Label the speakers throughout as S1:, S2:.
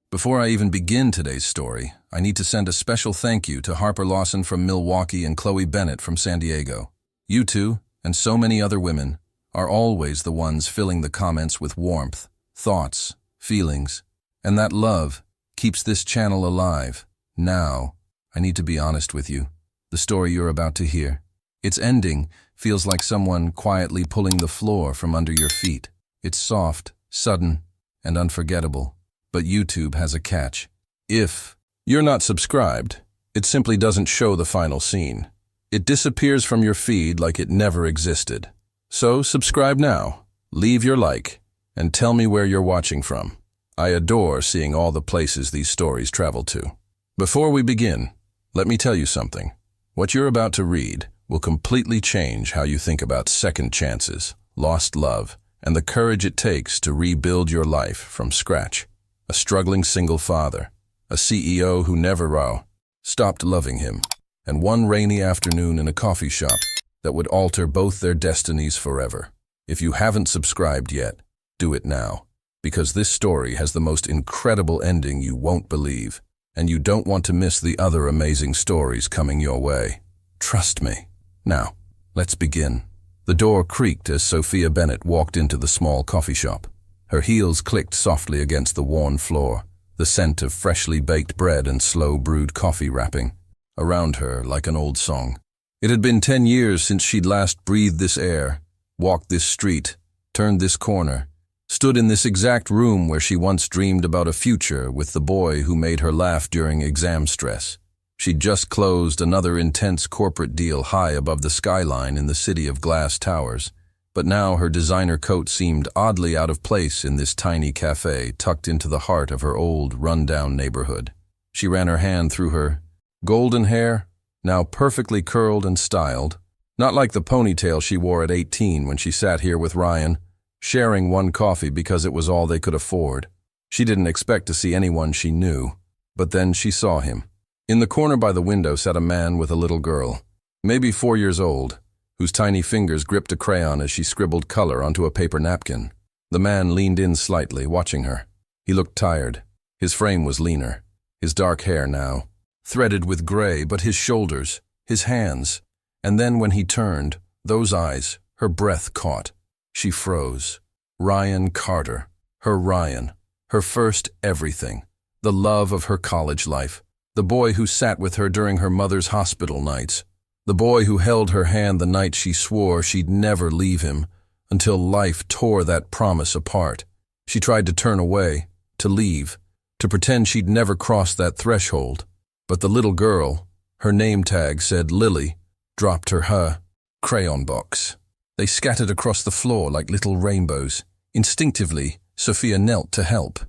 S1: Before I even begin today's story, I need to send a special thank you to Harper Lawson from Milwaukee and Chloe Bennett from San Diego. You two, and so many other women, are always the ones filling the comments with warmth, thoughts, feelings, and that love keeps this channel alive. Now, I need to be honest with you. The story you're about to hear, its ending feels like someone quietly pulling the floor from under your feet. It's soft, sudden, and unforgettable. But YouTube has a catch. If you're not subscribed, it simply doesn't show the final scene. It disappears from your feed like it never existed. So subscribe now, leave your like, and tell me where you're watching from. I adore seeing all the places these stories travel to. Before we begin, let me tell you something. What you're about to read will completely change how you think about second chances, lost love, and the courage it takes to rebuild your life from scratch. A struggling single father, a CEO who never stopped loving him, and one rainy afternoon in a coffee shop that would alter both their destinies forever. If you haven't subscribed yet, do it now, because this story has the most incredible ending you won't believe, and you don't want to miss the other amazing stories coming your way. Trust me. Now, let's begin. The door creaked as Sophia Bennett walked into the small coffee shop. Her heels clicked softly against the worn floor, the scent of freshly baked bread and slow-brewed coffee wrapping around her like an old song. It had been 10 years since she'd last breathed this air, walked this street, turned this corner, stood in this exact room where she once dreamed about a future with the boy who made her laugh during exam stress. She'd just closed another intense corporate deal high above the skyline in the city of glass towers. But now her designer coat seemed oddly out of place in this tiny cafe tucked into the heart of her old, run-down neighborhood. She ran her hand through her golden hair, now perfectly curled and styled, not like the ponytail she wore at 18 when she sat here with Ryan, sharing one coffee because it was all they could afford. She didn't expect to see anyone she knew, but then she saw him. In the corner by the window sat a man with a little girl, maybe 4 years old, whose tiny fingers gripped a crayon as she scribbled color onto a paper napkin. The man leaned in slightly, watching her. He looked tired. His frame was leaner, his dark hair now threaded with gray, but his shoulders, his hands, and then when he turned, those eyes, her breath caught. She froze. Ryan Carter. Her Ryan. Her first everything. The love of her college life. The boy who sat with her during her mother's hospital nights. The boy who held her hand the night she swore she'd never leave him, until life tore that promise apart. She tried to turn away, to leave, to pretend she'd never crossed that threshold. But the little girl, her name tag said Lily, dropped her crayon box. They scattered across the floor like little rainbows. Instinctively, Sophia knelt to help.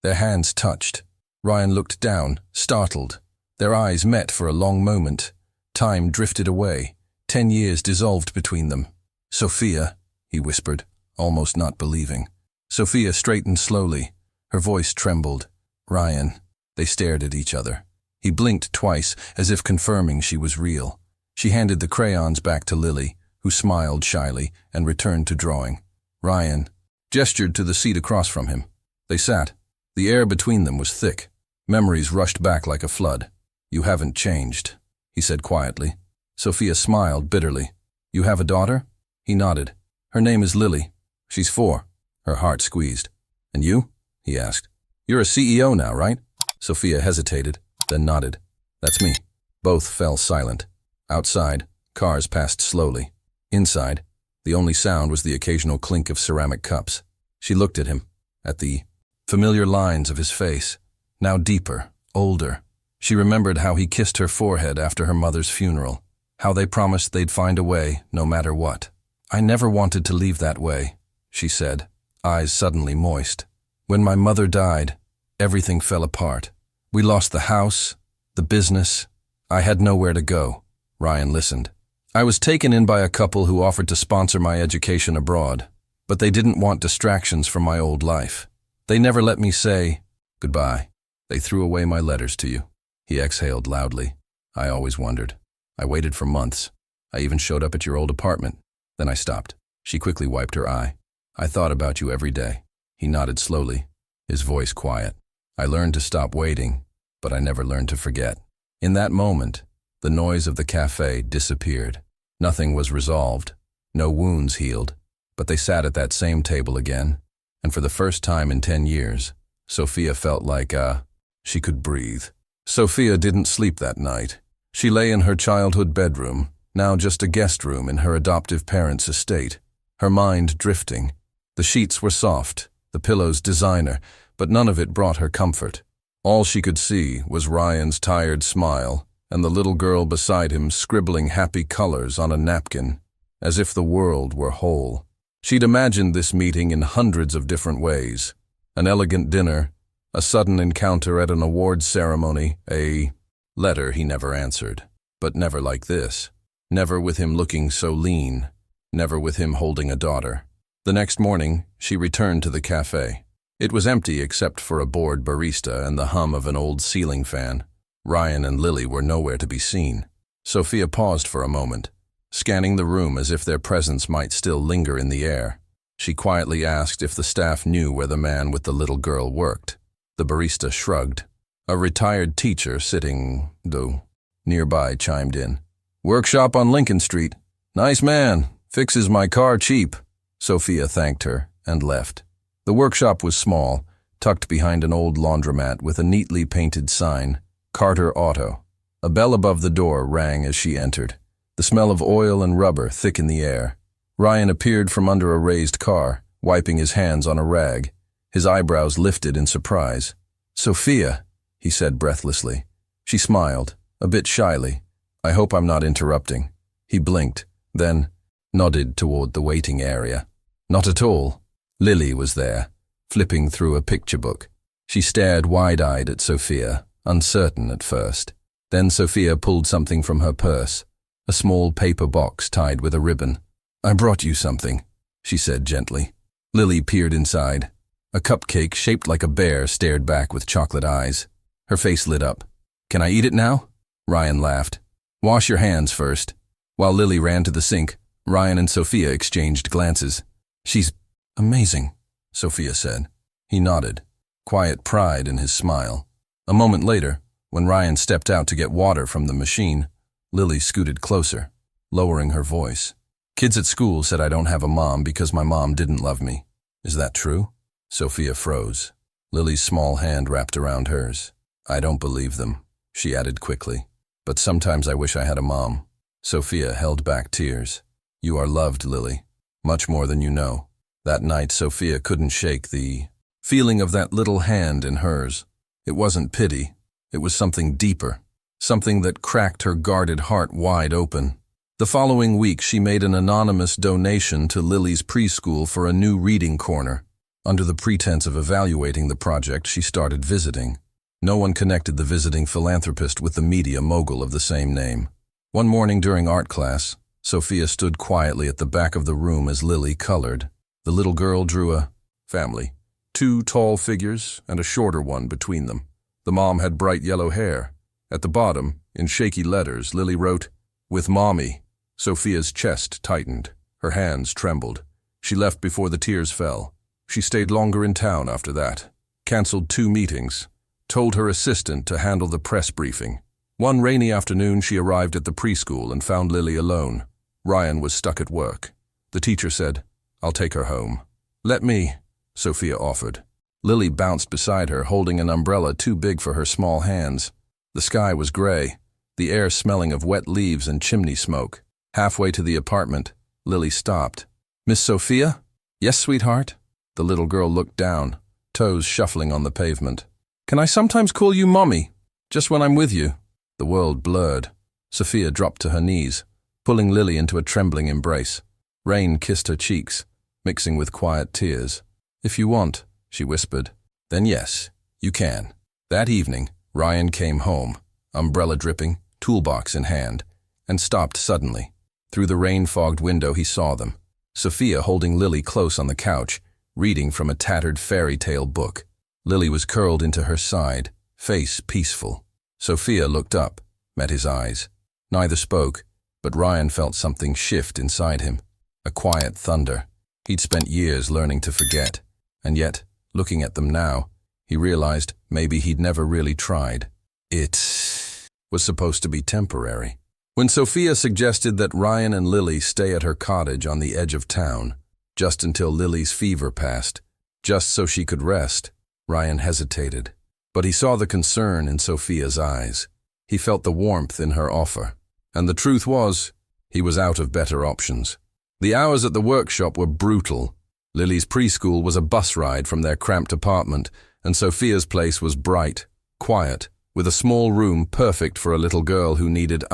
S1: Their hands touched. Ryan looked down, startled. Their eyes met for a long moment. Time drifted away. 10 years dissolved between them. "Sophia," he whispered, almost not believing. Sophia straightened slowly. Her voice trembled. "Ryan." They stared at each other. He blinked twice, as if confirming she was real. She handed the crayons back to Lily, who smiled shyly and returned to drawing. Ryan gestured to the seat across from him. They sat. The air between them was thick. Memories rushed back like a flood. "You haven't changed," he said quietly. Sophia smiled bitterly. "You have a daughter?" He nodded. "Her name is Lily. She's 4. Her heart squeezed. "And you?" he asked. "You're a CEO now, right?" Sophia hesitated, then nodded. "That's me." Both fell silent. Outside, cars passed slowly. Inside, the only sound was the occasional clink of ceramic cups. She looked at him, at the familiar lines of his face, now deeper, older. She remembered how he kissed her forehead after her mother's funeral, how they promised they'd find a way, no matter what. "I never wanted to leave that way," she said, eyes suddenly moist. "When my mother died, everything fell apart. We lost the house, the business. I had nowhere to go." Ryan listened. "I was taken in by a couple who offered to sponsor my education abroad, but they didn't want distractions from my old life. They never let me say goodbye. They threw away my letters to you." He exhaled loudly. "I always wondered. I waited for months. I even showed up at your old apartment. Then I stopped." She quickly wiped her eye. "I thought about you every day." He nodded slowly, his voice quiet. I learned to stop waiting, but I never learned to forget. In that moment, the noise of the cafe disappeared. Nothing was resolved, no wounds healed, but they sat at that same table again, and for the first time in 10 years, Sophia felt like, she could breathe. Sophia didn't sleep that night. She lay in her childhood bedroom, now just a guest room in her adoptive parents' estate, her mind drifting. The sheets were soft, the pillows designer, but none of it brought her comfort. All she could see was Ryan's tired smile and the little girl beside him scribbling happy colors on a napkin, as if the world were whole. She'd imagined this meeting in hundreds of different ways. An elegant dinner, a sudden encounter at an awards ceremony, a letter he never answered. But never like this. Never with him looking so lean. Never with him holding a daughter. The next morning, she returned to the cafe. It was empty except for a bored barista and the hum of an old ceiling fan. Ryan and Lily were nowhere to be seen. Sophia paused for a moment, scanning the room as if their presence might still linger in the air. She quietly asked if the staff knew where the man with the little girl worked. The barista shrugged. A retired teacher sitting, nearby chimed in. "Workshop on Lincoln Street. Nice man. Fixes my car cheap." Sophia thanked her and left. The workshop was small, tucked behind an old laundromat with a neatly painted sign, Carter Auto. A bell above the door rang as she entered. The smell of oil and rubber thick in the air. Ryan appeared from under a raised car, wiping his hands on a rag. His eyebrows lifted in surprise. "Sophia," he said breathlessly. She smiled, a bit shyly. "I hope I'm not interrupting." He blinked, then nodded toward the waiting area. "Not at all." Lily was there, flipping through a picture book. She stared wide-eyed at Sophia, uncertain at first. Then Sophia pulled something from her purse, a small paper box tied with a ribbon. "I brought you something," she said gently. Lily peered inside. A cupcake shaped like a bear stared back with chocolate eyes. Her face lit up. "Can I eat it now?" Ryan laughed. "Wash your hands first." While Lily ran to the sink, Ryan and Sophia exchanged glances. "She's amazing," Sophia said. He nodded, quiet pride in his smile. A moment later, when Ryan stepped out to get water from the machine, Lily scooted closer, lowering her voice. "Kids at school said I don't have a mom because my mom didn't love me. Is that true?" Sophia froze. Lily's small hand wrapped around hers. "I don't believe them," she added quickly. "But sometimes I wish I had a mom." Sophia held back tears. "You are loved, Lily. Much more than you know." That night, Sophia couldn't shake the feeling of that little hand in hers. It wasn't pity. It was something deeper. Something that cracked her guarded heart wide open. The following week, she made an anonymous donation to Lily's preschool for a new reading corner. Under the pretense of evaluating the project, she started visiting. No one connected the visiting philanthropist with the media mogul of the same name. One morning during art class, Sophia stood quietly at the back of the room as Lily colored. The little girl drew a family. 2 tall figures and a shorter one between them. The mom had bright yellow hair. At the bottom, in shaky letters, Lily wrote, "With Mommy." Sophia's chest tightened. Her hands trembled. She left before the tears fell. She stayed longer in town after that. Canceled 2 meetings. Told her assistant to handle the press briefing. One rainy afternoon, she arrived at the preschool and found Lily alone. Ryan was stuck at work. The teacher said, "I'll take her home." "Let me," Sophia offered. Lily bounced beside her, holding an umbrella too big for her small hands. The sky was gray, the air smelling of wet leaves and chimney smoke. Halfway to the apartment, Lily stopped. "Miss Sophia?" "Yes, sweetheart." The little girl looked down, toes shuffling on the pavement. "Can I sometimes call you Mommy, just when I'm with you?" The world blurred. Sophia dropped to her knees, pulling Lily into a trembling embrace. Rain kissed her cheeks, mixing with quiet tears. "If you want," she whispered. "Then yes, you can." That evening, Ryan came home, umbrella dripping, toolbox in hand, and stopped suddenly. Through the rain-fogged window he saw them. Sophia holding Lily close on the couch, reading from a tattered fairy tale book. Lily was curled into her side, face peaceful. Sophia looked up, met his eyes. Neither spoke, but Ryan felt something shift inside him. A quiet thunder. He'd spent years learning to forget, and yet, looking at them now, He realized maybe he'd never really tried. It was supposed to be temporary. When Sophia suggested that Ryan and Lily stay at her cottage on the edge of town, just until Lily's fever passed, just so she could rest, Ryan hesitated. But he saw the concern in Sophia's eyes. He felt the warmth in her offer. And the truth was, he was out of better options. The hours at the workshop were brutal. Lily's preschool was a bus ride from their cramped apartment, and Sophia's place was bright, quiet, with a small room perfect for a little girl who needed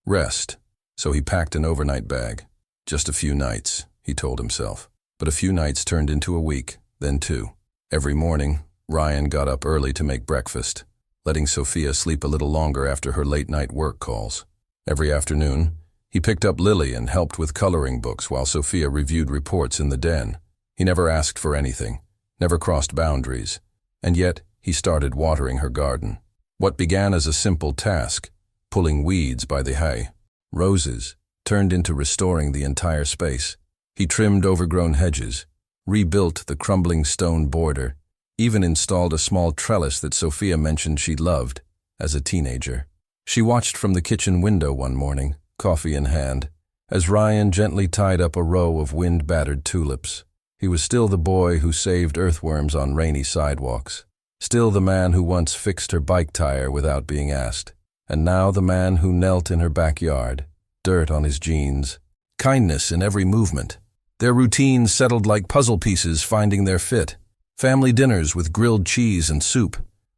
S1: rest. So he packed an overnight bag. Just a few nights, he told himself. But a few nights turned into a week, then 2. Every morning, Ryan got up early to make breakfast, letting Sophia sleep a little longer after her late-night work calls. Every afternoon, he picked up Lily and helped with coloring books while Sophia reviewed reports in the den. He never asked for anything, never crossed boundaries, and yet he started watering her garden. What began as a simple task, pulling weeds by the hay, roses, turned into restoring the entire space. He trimmed overgrown hedges, rebuilt the crumbling stone border, even installed a small trellis that Sophia mentioned she loved as a teenager. She watched from the kitchen window one morning, coffee in hand, as Ryan gently tied up a row of wind-battered tulips. He was still the boy who saved earthworms on rainy sidewalks, still the man who once fixed her bike tire without being asked, and now the man who knelt in her backyard, dirt on his jeans, kindness in every movement. Their routines settled like puzzle pieces finding their fit. Family dinners with grilled cheese and soup,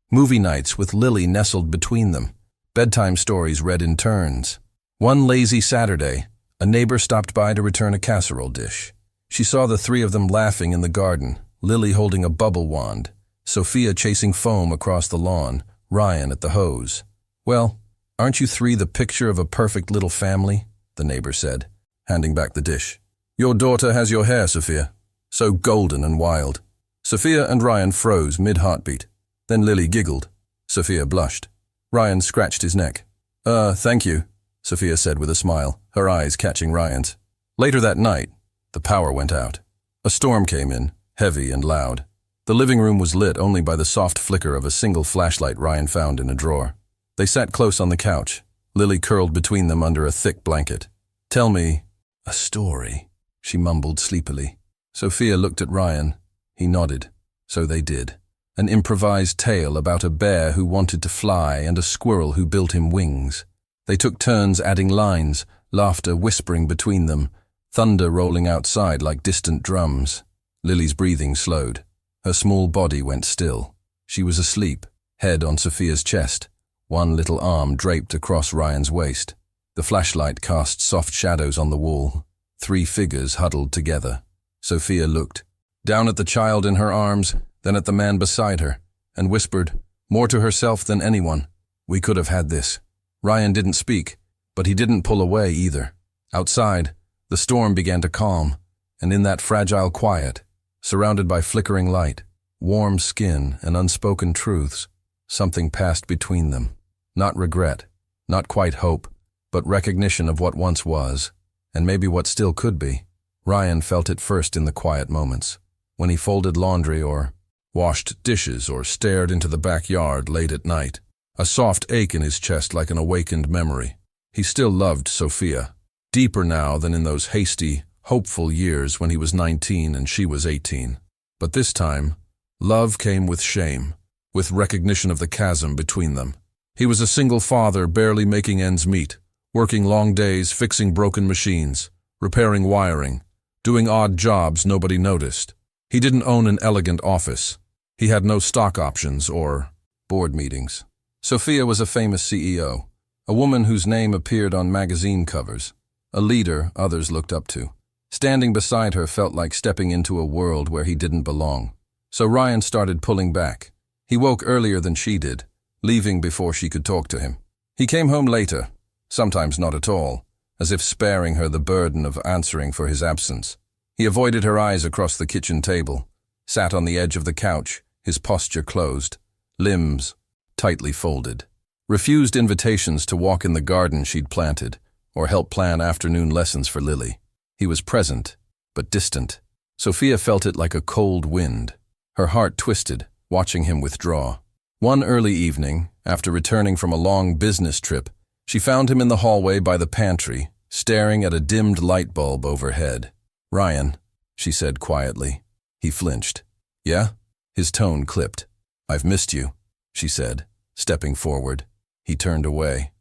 S1: movie nights with Lily nestled between them, bedtime stories read in turns. One lazy Saturday, a neighbor stopped by to return a casserole dish. She saw the 3 of them laughing in the garden, Lily holding a bubble wand, Sophia chasing foam across the lawn, Ryan at the hose. "Well, aren't you 3 the picture of a perfect little family?" the neighbor said, handing back the dish. "Your daughter has your hair, Sophia, so golden and wild." Sophia and Ryan froze mid-heartbeat. Then Lily giggled. Sophia blushed. Ryan scratched his neck. Thank you," Sophia said with a smile, her eyes catching Ryan's. Later that night, the power went out. A storm came in, heavy and loud. The living room was lit only by the soft flicker of a single flashlight Ryan found in a drawer. They sat close on the couch, Lily curled between them under a thick blanket. "Tell me a story," she mumbled sleepily. Sophia looked at Ryan. He nodded. So they did. An improvised tale about a bear who wanted to fly and a squirrel who built him wings. They took turns adding lines, laughter whispering between them, thunder rolling outside like distant drums. Lily's breathing slowed. Her small body went still. She was asleep, head on Sophia's chest, one little arm draped across Ryan's waist. The flashlight cast soft shadows on the wall. 3 figures huddled together. Sophia looked, down at the child in her arms, then at the man beside her, and whispered, more to herself than anyone, "We could have had this." Ryan didn't speak, but he didn't pull away either. Outside, the storm began to calm, and in that fragile quiet, surrounded by flickering light, warm skin, and unspoken truths, something passed between them. Not regret, not quite hope, but recognition of what once was, and maybe what still could be. Ryan felt it first in the quiet moments, when he folded laundry or washed dishes or stared into the backyard late at night, a soft ache in his chest like an awakened memory. He still loved Sophia, deeper now than in those hasty, hopeful years when he was 19 and she was 18. But this time, love came with shame, with recognition of the chasm between them. He was a single father barely making ends meet, working long days fixing broken machines, repairing wiring, doing odd jobs nobody noticed. He didn't own an elegant office. He had no stock options or board meetings. Sophia was a famous CEO, a woman whose name appeared on magazine covers, a leader others looked up to. Standing beside her felt like stepping into a world where he didn't belong. So Ryan started pulling back. He woke earlier than she did, leaving before she could talk to him. He came home later, sometimes not at all, as if sparing her the burden of answering for his absence. He avoided her eyes across the kitchen table, sat on the edge of the couch, his posture closed, limbs tightly folded. Refused invitations to walk in the garden she'd planted, or help plan afternoon lessons for Lily. He was present, but distant. Sophia felt it like a cold wind. Her heart twisted, watching him withdraw. One early evening, after returning from a long business trip, she found him in the hallway by the pantry, staring at a dimmed light bulb overhead. "Ryan," she said quietly. He flinched. "Yeah?" His tone clipped. "I've missed you," she said, stepping forward. He turned away.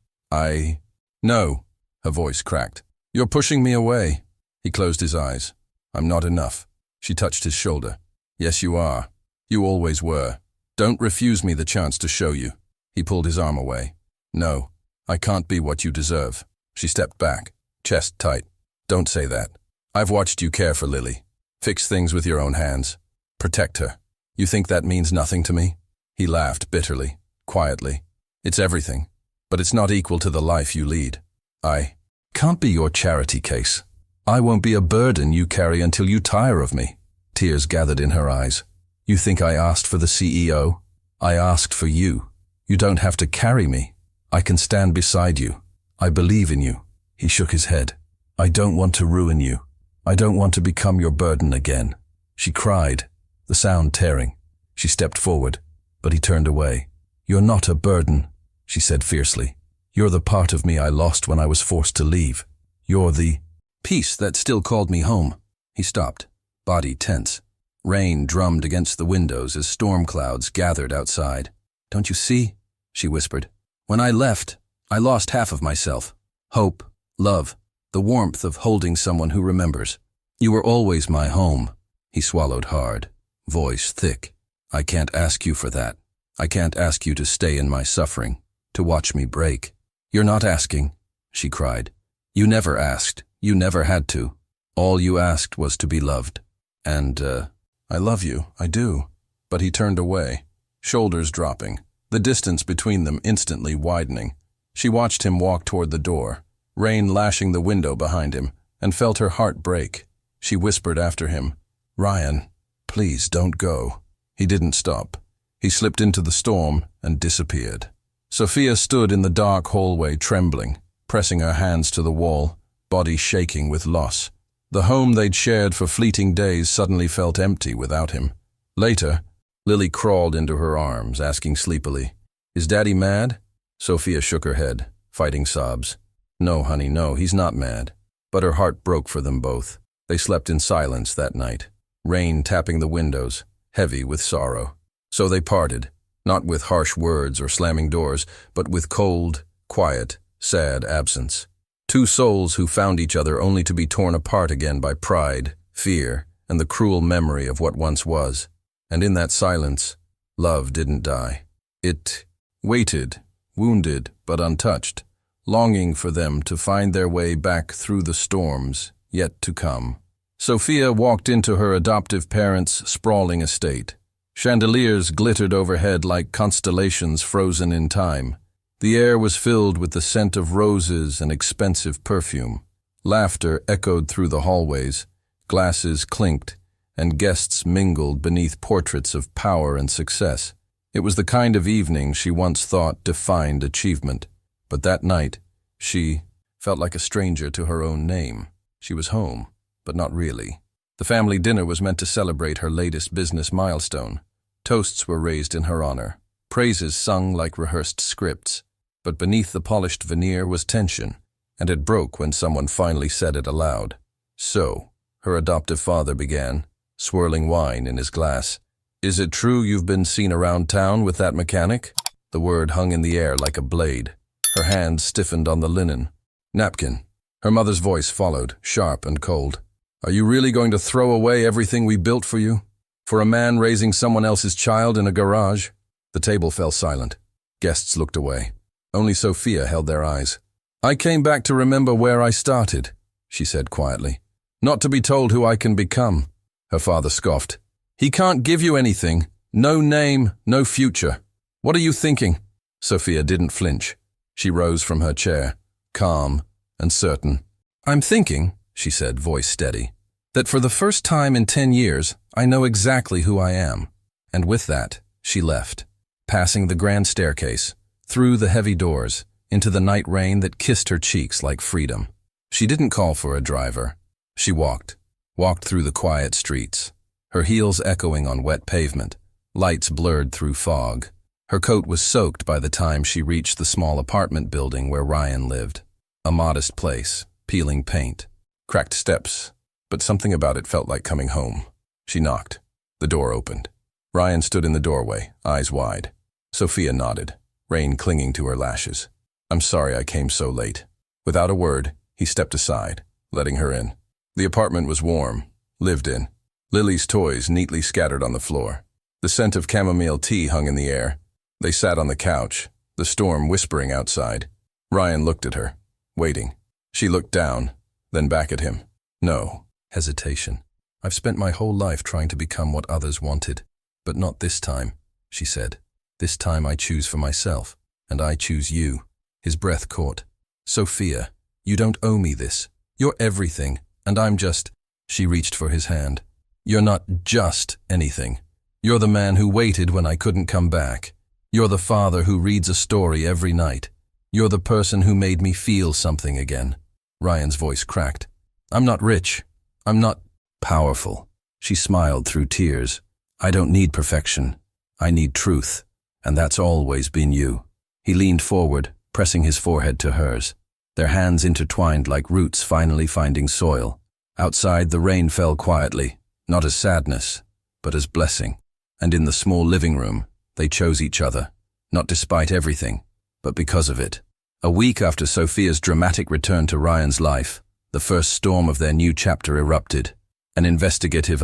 S1: No," her voice cracked. "You're pushing me away." He closed his eyes. "I'm not enough." She touched his shoulder. "Yes, you are. You always were. Don't refuse me the chance to show you." He pulled his arm away. "No, I can't be what you deserve." She stepped back, chest tight. "Don't say that. I've watched you care for Lily. Fix things with your own hands. Protect her. You think that means nothing to me?" He laughed bitterly, quietly. "It's everything, but it's not equal to the life you lead. I can't be your charity case. I won't be a burden you carry until you tire of me." Tears gathered in her eyes. "You think I asked for the CEO? I asked for you. You don't have to carry me. I can stand beside you. I believe in you." He shook his head. "I don't want to ruin you. I don't want to become your burden again." She cried, the sound tearing. She stepped forward, but he turned away. "You're not a burden," she said fiercely. "You're the part of me I lost when I was forced to leave. You're the peace that still called me home." He stopped, body tense. Rain drummed against the windows as storm clouds gathered outside. "Don't you see?" she whispered. "When I left, I lost half of myself. Hope, love, the warmth of holding someone who remembers. You were always my home." He swallowed hard, voice thick. "I can't ask you for that. I can't ask you to stay in my suffering, to watch me break." "You're not asking," she cried. "You never asked. You never had to. All you asked was to be loved. And, I love you, I do." But he turned away, shoulders dropping, the distance between them instantly widening. She watched him walk toward the door, rain lashing the window behind him, and felt her heart break. She whispered after him, "Ryan, please don't go." He didn't stop. He slipped into the storm and disappeared. Sophia stood in the dark hallway trembling, pressing her hands to the wall, body shaking with loss. The home they'd shared for fleeting days suddenly felt empty without him. Later, Lily crawled into her arms, asking sleepily, "Is Daddy mad?" Sophia shook her head, fighting sobs. "No, honey, no, he's not mad." But her heart broke for them both. They slept in silence that night, rain tapping the windows, heavy with sorrow. So they parted, not with harsh words or slamming doors, but with cold, quiet, sad absence. Two souls who found each other only to be torn apart again by pride, fear, and the cruel memory of what once was. And in that silence, love didn't die. It waited, wounded but untouched, longing for them to find their way back through the storms yet to come. Sophia walked into her adoptive parents' sprawling estate. Chandeliers glittered overhead like constellations frozen in time. The air was filled with the scent of roses and expensive perfume. Laughter echoed through the hallways, glasses clinked, and guests mingled beneath portraits of power and success. It was the kind of evening she once thought defined achievement. But that night, she felt like a stranger to her own name. She was home, but not really. The family dinner was meant to celebrate her latest business milestone. Toasts were raised in her honor, praises sung like rehearsed scripts. But beneath the polished veneer was tension, and it broke when someone finally said it aloud. "So," her adoptive father began, swirling wine in his glass, "is it true you've been seen around town with that mechanic?" The word hung in the air like a blade. Her hand stiffened on the linen. "Napkin." Her mother's voice followed, sharp and cold. "Are you really going to throw away everything we built for you? For a man raising someone else's child in a garage?" The table fell silent. Guests looked away. Only Sophia held their eyes. "I came back to remember where I started," she said quietly. "Not to be told who I can become." Her father scoffed. "He can't give you anything. No name, no future. What are you thinking?" Sophia didn't flinch. She rose from her chair, calm and certain. "I'm thinking," she said, voice steady, "that for the first time in 10 years, I know exactly who I am." And with that, she left, passing the grand staircase, through the heavy doors, into the night rain that kissed her cheeks like freedom. She didn't call for a driver. She walked through the quiet streets, her heels echoing on wet pavement, Lights blurred through fog. Her coat was soaked by the time she reached the small apartment building where Ryan lived. A modest place, peeling paint, cracked steps, but something about it felt like coming home. She knocked. The door opened. Ryan stood in the doorway, eyes wide. Sophia nodded, rain clinging to her lashes. "I'm sorry I came so late." Without a word, he stepped aside, letting her in. The apartment was warm, lived in. Lily's toys neatly scattered on the floor. The scent of chamomile tea hung in the air. They sat on the couch, the storm whispering outside. Ryan looked at her, waiting. She looked down, then back at him. No. Hesitation. "I've spent my whole life trying to become what others wanted. But not this time," she said. "This time I choose for myself, and I choose you." His breath caught. "Sophia, you don't owe me this. You're everything, and I'm just—" She reached for his hand. "You're not just anything. You're the man who waited when I couldn't come back. You're the father who reads a story every night. You're the person who made me feel something again." Ryan's voice cracked. "I'm not rich. I'm not powerful." She smiled through tears. "I don't need perfection. I need truth. And that's always been you." He leaned forward, pressing his forehead to hers. Their hands intertwined like roots finally finding soil. Outside, the rain fell quietly, not as sadness, but as blessing. And in the small living room, they chose each other, not despite everything, but because of it. A week after Sophia's dramatic return to Ryan's life, the first storm of their new chapter erupted. An investigative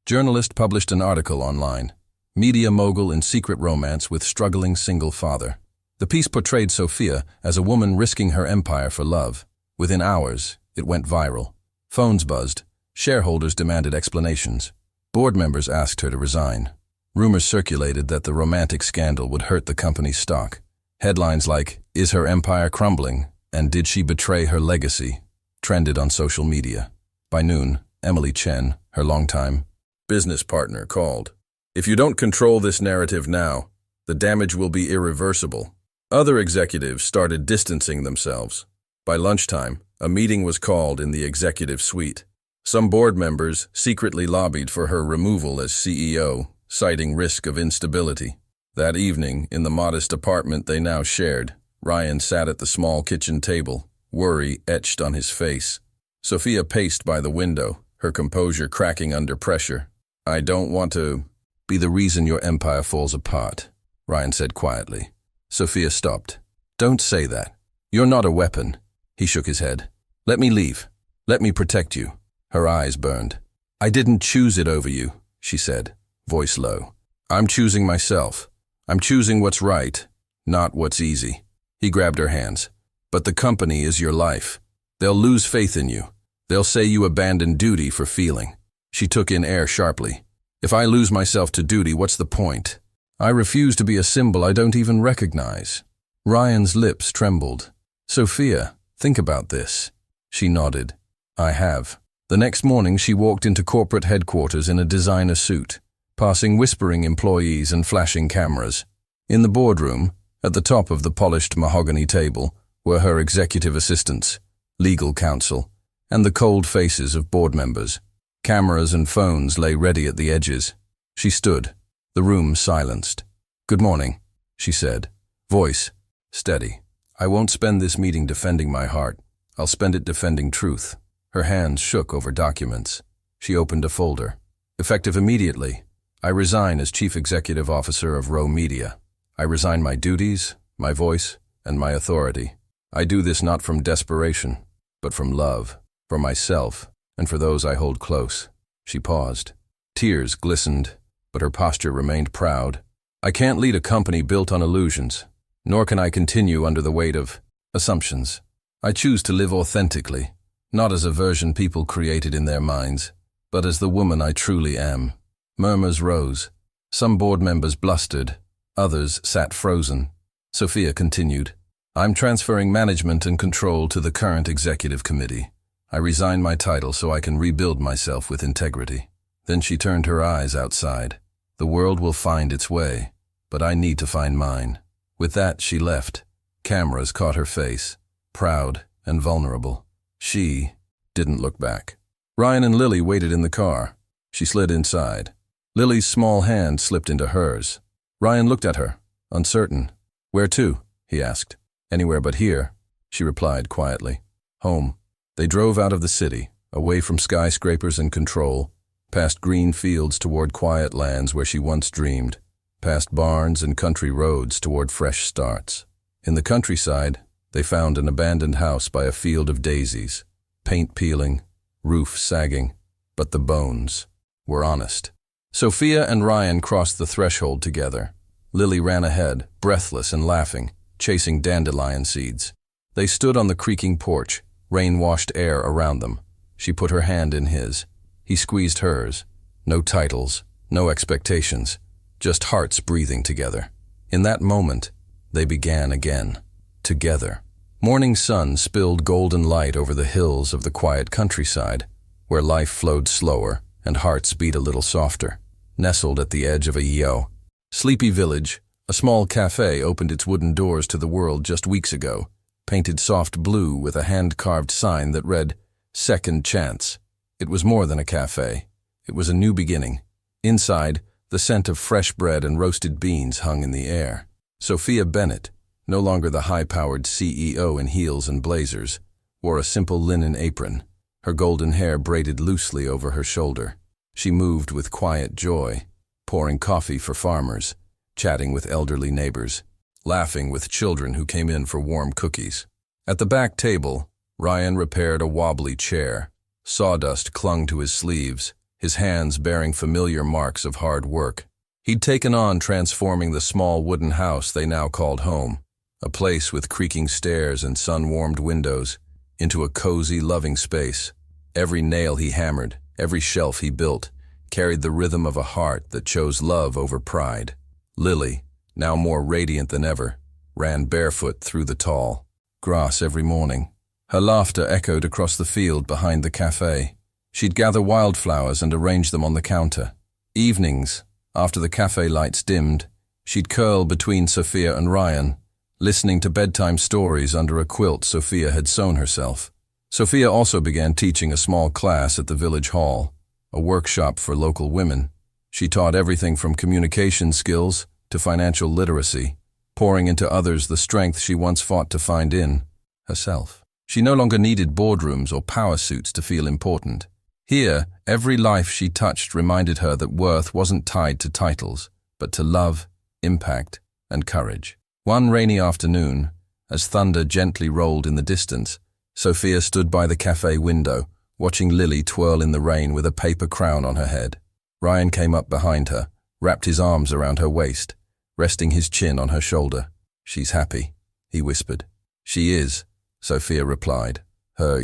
S1: journalist published an article online, "Media Mogul in Secret Romance with Struggling Single Father." The piece portrayed Sophia as a woman risking her empire for love. Within hours, it went viral. Phones buzzed. Shareholders demanded explanations. Board members asked her to resign. Rumors circulated that the romantic scandal would hurt the company's stock. Headlines like, "Is her empire crumbling?" and "Did she betray her legacy?" trended on social media. By noon, Emily Chen, her longtime business partner, called. "If you don't control this narrative now, the damage will be irreversible." Other executives started distancing themselves. By lunchtime, a meeting was called in the executive suite. Some board members secretly lobbied for her removal as CEO, citing risk of instability. That evening, in the modest apartment they now shared, Ryan sat at the small kitchen table, worry etched on his face. Sophia paced by the window, her composure cracking under pressure. "I don't want to be the reason your empire falls apart," Ryan said quietly. Sophia stopped. "Don't say that. You're not a weapon." He shook his head. "Let me leave. Let me protect you." Her eyes burned. "I didn't choose it over you," she said, voice low. "I'm choosing myself. I'm choosing what's right, not what's easy." He grabbed her hands. "But the company is your life. They'll lose faith in you. They'll say you abandoned duty for feeling." She took in air sharply. "If I lose myself to duty, what's the point? I refuse to be a symbol I don't even recognize." Ryan's lips trembled. "Sophia, think about this." She nodded. "I have." The next morning she walked into corporate headquarters in a designer suit, passing whispering employees and flashing cameras. In the boardroom, at the top of the polished mahogany table, were her executive assistants, legal counsel, and the cold faces of board members. Cameras and phones lay ready at the edges. She stood, the room silenced. "Good morning," she said, voice steady. "I won't spend this meeting defending my heart. I'll spend it defending truth." Her hands shook over documents. She opened a folder. "Effective immediately. I resign as Chief Executive Officer of Row Media. I resign my duties, my voice, and my authority. I do this not from desperation, but from love, for myself, and for those I hold close." She paused. Tears glistened, but her posture remained proud. "I can't lead a company built on illusions, nor can I continue under the weight of assumptions. I choose to live authentically, not as a version people created in their minds, but as the woman I truly am." Murmurs rose. Some board members blustered, others sat frozen. Sophia continued, "I'm transferring management and control to the current executive committee. I resign my title so I can rebuild myself with integrity." Then she turned her eyes outside. "The world will find its way, but I need to find mine." With that, she left. Cameras caught her face, proud and vulnerable. She didn't look back. Ryan and Lily waited in the car. She slid inside. Lily's small hand slipped into hers. Ryan looked at her, uncertain. "Where to?" he asked. "Anywhere but here," she replied quietly. "Home." They drove out of the city, away from skyscrapers and control, past green fields toward quiet lands where she once dreamed, past barns and country roads toward fresh starts. In the countryside, they found an abandoned house by a field of daisies, paint peeling, roof sagging, but the bones were honest. Sophia and Ryan crossed the threshold together. Lily ran ahead, breathless and laughing, chasing dandelion seeds. They stood on the creaking porch, rain-washed air around them. She put her hand in his. He squeezed hers. No titles, no expectations, just hearts breathing together. In that moment, they began again, together. Morning sun spilled golden light over the hills of the quiet countryside, where life flowed slower and hearts beat a little softer. Nestled at the edge of a sleepy village, a small cafe opened its wooden doors to the world just weeks ago, painted soft blue with a hand-carved sign that read, "Second Chance." It was more than a cafe. It was a new beginning. Inside, the scent of fresh bread and roasted beans hung in the air. Sophia Bennett, no longer the high-powered CEO in heels and blazers, wore a simple linen apron, her golden hair braided loosely over her shoulder. She moved with quiet joy, pouring coffee for farmers, chatting with elderly neighbors, laughing with children who came in for warm cookies. At the back table, Ryan repaired a wobbly chair. Sawdust clung to his sleeves, his hands bearing familiar marks of hard work. He'd taken on transforming the small wooden house they now called home, a place with creaking stairs and sun-warmed windows, into a cozy, loving space. Every nail he hammered, every shelf he built, carried the rhythm of a heart that chose love over pride. Lily, now more radiant than ever, ran barefoot through the tall grass every morning. Her laughter echoed across the field behind the cafe. She'd gather wildflowers and arrange them on the counter. Evenings, after the cafe lights dimmed, she'd curl between Sophia and Ryan, listening to bedtime stories under a quilt Sophia had sewn herself. Sophia also began teaching a small class at the village hall, a workshop for local women. She taught everything from communication skills to financial literacy, pouring into others the strength she once fought to find in herself. She no longer needed boardrooms or power suits to feel important. Here, every life she touched reminded her that worth wasn't tied to titles, but to love, impact, and courage. One rainy afternoon, as thunder gently rolled in the distance, Sophia stood by the cafe window, watching Lily twirl in the rain with a paper crown on her head. Ryan came up behind her, wrapped his arms around her waist, resting his chin on her shoulder. "She's happy," he whispered. "She is," Sophia replied, her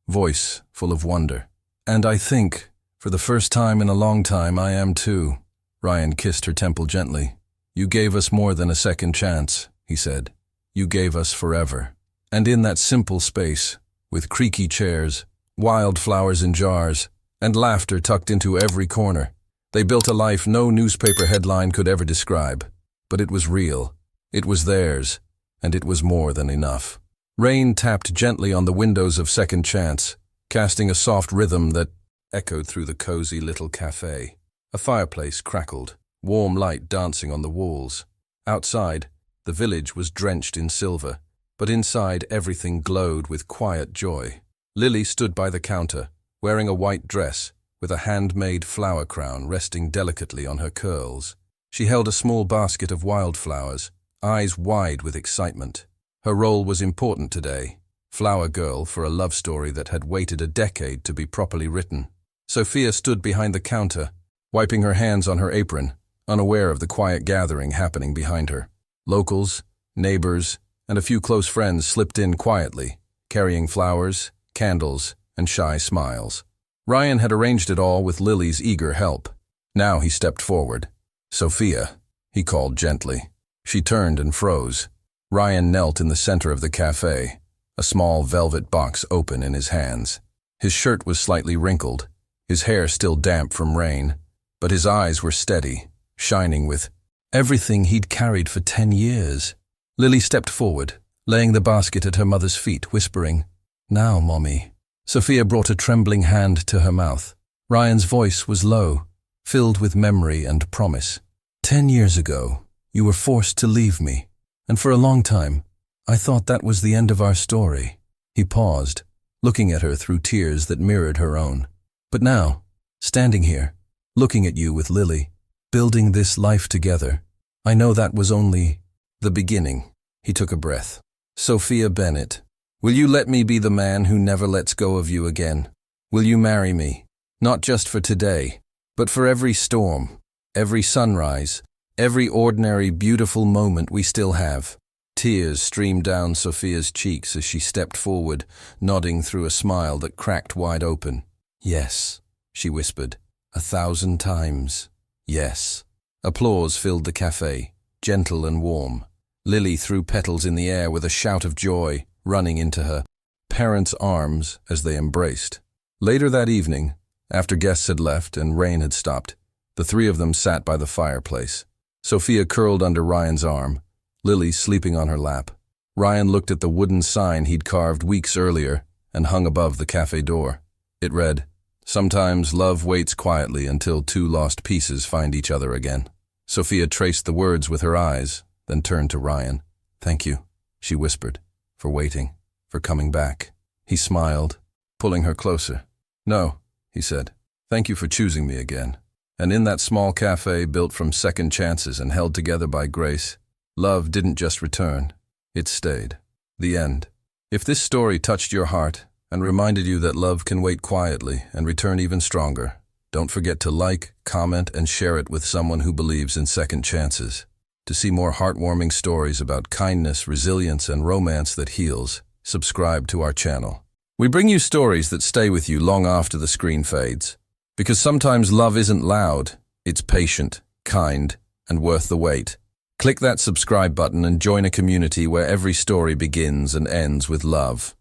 S1: voice full of wonder. "And I think, for the first time in a long time, I am too." Ryan kissed her temple gently. "You gave us more than a second chance," he said. "You gave us forever." And in that simple space, with creaky chairs, wildflowers in jars, and laughter tucked into every corner, they built a life no newspaper headline could ever describe. But it was real, it was theirs, and it was more than enough. Rain tapped gently on the windows of Second Chance, casting a soft rhythm that echoed through the cozy little cafe. A fireplace crackled, warm light dancing on the walls. Outside, the village was drenched in silver, but inside everything glowed with quiet joy. Lily stood by the counter, wearing a white dress, with a handmade flower crown resting delicately on her curls. She held a small basket of wildflowers, eyes wide with excitement. Her role was important today, flower girl for a love story that had waited a decade to be properly written. Sophia stood behind the counter, wiping her hands on her apron, unaware of the quiet gathering happening behind her. Locals, neighbors, and a few close friends slipped in quietly, carrying flowers, candles, and shy smiles. Ryan had arranged it all with Lily's eager help. Now he stepped forward. "Sophia," he called gently. She turned and froze. Ryan knelt in the center of the cafe, a small velvet box open in his hands. His shirt was slightly wrinkled, his hair still damp from rain, but his eyes were steady, shining with everything he'd carried for 10 years. Lily stepped forward, laying the basket at her mother's feet, whispering, "Now, Mommy." Sophia brought a trembling hand to her mouth. Ryan's voice was low, filled with memory and promise. 10 years ago, you were forced to leave me, and for a long time, I thought that was the end of our story." He paused, looking at her through tears that mirrored her own. "But now, standing here, looking at you with Lily, building this life together, I know that was only the beginning." He took a breath. "Sophia Bennett, will you let me be the man who never lets go of you again? Will you marry me, not just for today, but for every storm, every sunrise, every ordinary beautiful moment we still have?" Tears streamed down Sophia's cheeks as she stepped forward, nodding through a smile that cracked wide open. "Yes," she whispered, 1,000 times. "Yes." Applause filled the cafe, gentle and warm. Lily threw petals in the air with a shout of joy, running into her parents' arms as they embraced. Later that evening, after guests had left and rain had stopped, the three of them sat by the fireplace. Sophia curled under Ryan's arm, Lily sleeping on her lap. Ryan looked at the wooden sign he'd carved weeks earlier and hung above the cafe door. It read, "Sometimes love waits quietly until two lost pieces find each other again." Sophia traced the words with her eyes, then turned to Ryan. "Thank you," she whispered, "for waiting, for coming back." He smiled, pulling her closer. "No," he said, "thank you for choosing me again." And in that small cafe built from second chances and held together by grace, love didn't just return, it stayed. The end. If this story touched your heart and reminded you that love can wait quietly and return even stronger, don't forget to like, comment, and share it with someone who believes in second chances. To see more heartwarming stories about kindness, resilience, and romance that heals, subscribe to our channel. We bring you stories that stay with you long after the screen fades. Because sometimes love isn't loud, it's patient, kind, and worth the wait. Click that subscribe button and join a community where every story begins and ends with love.